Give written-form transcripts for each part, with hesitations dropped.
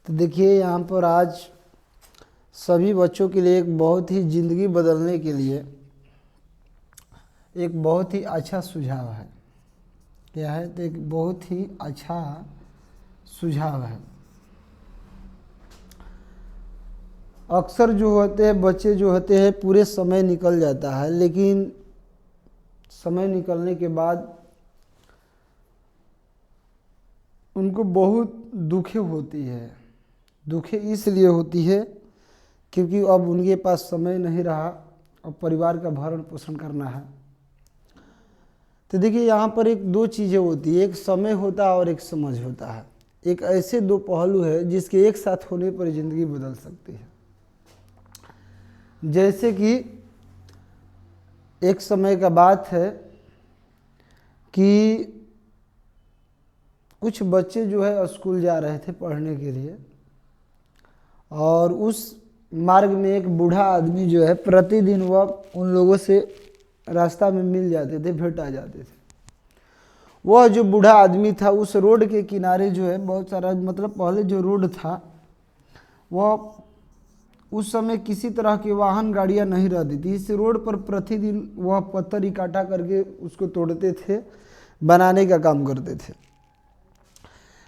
तो देखिए यहाँ पर आज सभी बच्चों के लिए एक बहुत ही ज़िंदगी बदलने के लिए एक बहुत ही अच्छा सुझाव है। क्या है? तो एक बहुत ही अच्छा सुझाव है। अक्सर जो होते हैं बच्चे जो होते हैं पूरे समय निकल जाता है, लेकिन समय निकलने के बाद उनको बहुत दुखें होती है। दुखें इसलिए होती है क्योंकि अब उनके पास समय नहीं रहा, अब परिवार का भरण पोषण करना है। तो देखिए यहाँ पर एक दो चीज़ें होती है, एक समय होता है और एक समझ होता है। एक ऐसे दो पहलू है जिसके एक साथ होने पर ज़िंदगी बदल सकती है। जैसे कि एक समय का बात है कि कुछ बच्चे जो है स्कूल जा रहे थे पढ़ने के लिए, और उस मार्ग में एक बूढ़ा आदमी जो है प्रतिदिन वह उन लोगों से रास्ता में मिल जाते थे, भेंट आ जाते थे। वह जो बूढ़ा आदमी था उस रोड के किनारे जो है बहुत सारा, मतलब पहले जो रोड था वह उस समय किसी तरह की वाहन गाड़ियां नहीं रहती थी। इस रोड पर प्रतिदिन वह पत्थर इकट्ठा करके उसको तोड़ते थे, बनाने का काम करते थे।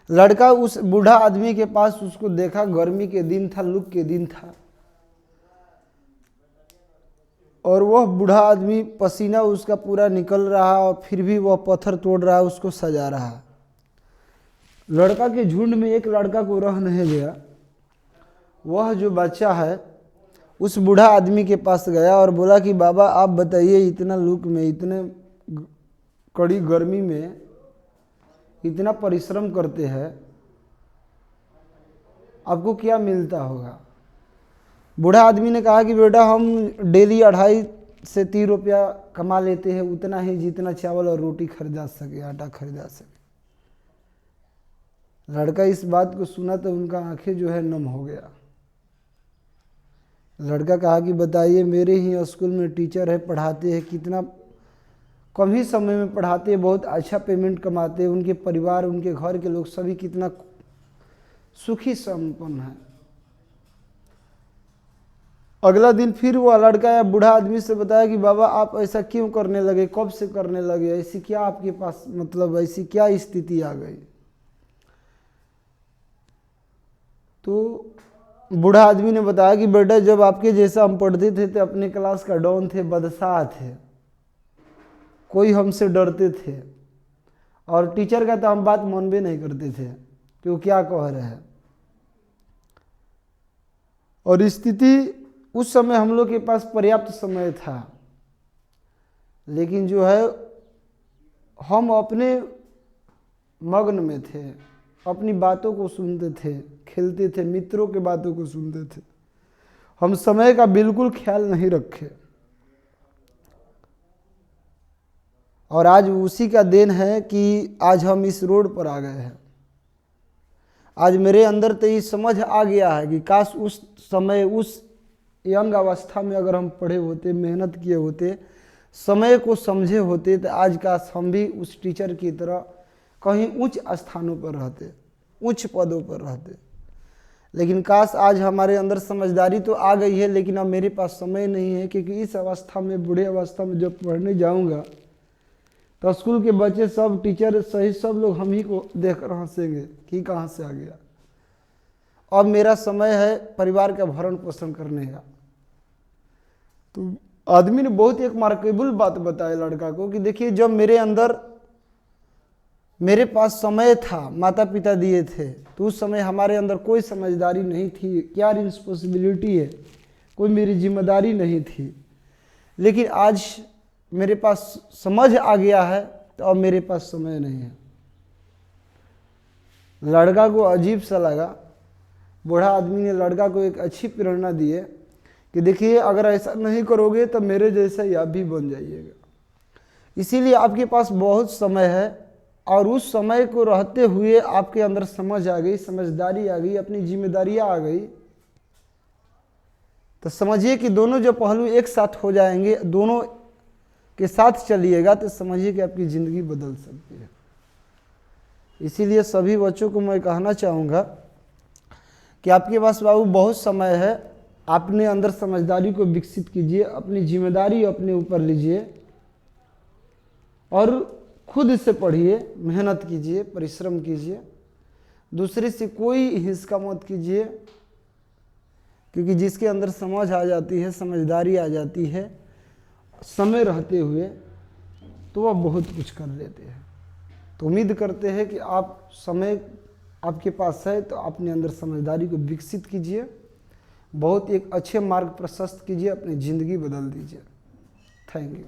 लड़का उस बूढ़ा आदमी के पास उसको देखा, गर्मी के दिन था, लू के दिन था, और वह बूढ़ा आदमी पसीना उसका पूरा निकल रहा और फिर भी वह पत्थर तोड़ रहा, उसको सजा रहा। लड़का के झुंड में एक लड़का को रह नहीं गया। वह जो बच्चा है उस बूढ़ा आदमी के पास गया और बोला कि बाबा आप बताइए, इतना लूक में, इतने कड़ी गर्मी में इतना परिश्रम करते हैं, आपको क्या मिलता होगा? बूढ़ा आदमी ने कहा कि बेटा हम डेली 2.5 से 3 रुपया कमा लेते हैं, उतना ही जितना चावल और रोटी खरीदा सके, आटा खरीदा सके। लड़का इस बात को सुना तो उनका आंखें जो है नम हो गया। लड़का कहा कि बताइए, मेरे ही स्कूल में टीचर है, पढ़ाते हैं, कितना कम ही समय में पढ़ाते हैं, बहुत अच्छा पेमेंट कमाते हैं, उनके परिवार, उनके घर के लोग सभी कितना सुखी संपन्न है। अगला दिन फिर वो लड़का या बूढ़ा आदमी से बताया कि बाबा आप ऐसा क्यों करने लगे, कब से करने लगे, ऐसी क्या आपके पास, मतलब ऐसी क्या स्थिति आ गई? तो बूढ़ा आदमी ने बताया कि बेटा जब आपके जैसा हम पढ़ते थे तो अपने क्लास का डॉन थे, बदशाह थे, कोई हमसे डरते थे, और टीचर का तो हम बात मानबे नहीं करते थे कि वो क्या कह रहे हैं। और स्थिति उस समय हम लोग के पास पर्याप्त समय था, लेकिन जो है हम अपने मग्न में थे, अपनी बातों को सुनते थे, खेलते थे, मित्रों के बातों को सुनते थे, हम समय का बिल्कुल ख्याल नहीं रखे। और आज उसी का देन है कि आज हम इस रोड पर आ गए हैं। आज मेरे अंदर तो ये समझ आ गया है कि काश उस समय, उस यंग अवस्था में अगर हम पढ़े होते, मेहनत किए होते, समय को समझे होते, तो आज काश हम भी उस टीचर की तरह कहीं उच्च स्थानों पर रहते, उच्च पदों पर रहते। लेकिन काश आज हमारे अंदर समझदारी तो आ गई है, लेकिन अब मेरे पास समय नहीं है, क्योंकि इस अवस्था में, बूढ़े अवस्था में जब पढ़ने जाऊंगा तो स्कूल के बच्चे सब, टीचर सहित सब लोग हम ही को देखकर हंसेंगे कि कहाँ से आ गया। अब मेरा समय है परिवार का भरण पोषण करने का। तो आदमी ने बहुत एक मार्केबल बात बताया लड़का को कि देखिए, जब मेरे अंदर, मेरे पास समय था, माता पिता दिए थे, तो उस समय हमारे अंदर कोई समझदारी नहीं थी, क्या रिस्पॉन्सिबिलिटी है, कोई मेरी जिम्मेदारी नहीं थी। लेकिन आज मेरे पास समझ आ गया है, तो अब मेरे पास समय नहीं है। लड़का को अजीब सा लगा। बूढ़ा आदमी ने लड़का को एक अच्छी प्रेरणा दी है कि देखिए, अगर ऐसा नहीं करोगे तो मेरे जैसा ही आप भी बन जाइएगा। इसीलिए आपके पास बहुत समय है, और उस समय को रहते हुए आपके अंदर समझ आ गई, समझदारी आ गई, अपनी जिम्मेदारियां आ गई, तो समझिए कि दोनों जो पहलू एक साथ हो जाएंगे, दोनों के साथ चलिएगा, तो समझिए कि आपकी ज़िंदगी बदल सकती है। इसीलिए सभी बच्चों को मैं कहना चाहूँगा कि आपके पास बाबू बहुत समय है, अपने अंदर समझदारी को विकसित कीजिए, अपनी जिम्मेदारी अपने ऊपर लीजिए और खुद से पढ़िए, मेहनत कीजिए, परिश्रम कीजिए, दूसरे से कोई हिंसा मत कीजिए, क्योंकि जिसके अंदर समझ आ जाती है, समझदारी आ जाती है समय रहते हुए, तो वह बहुत कुछ कर लेते हैं। तो उम्मीद करते हैं कि आप समय आपके पास है तो अपने अंदर समझदारी को विकसित कीजिए, बहुत एक अच्छे मार्ग प्रशस्त कीजिए, अपनी ज़िंदगी बदल दीजिए। Thank you.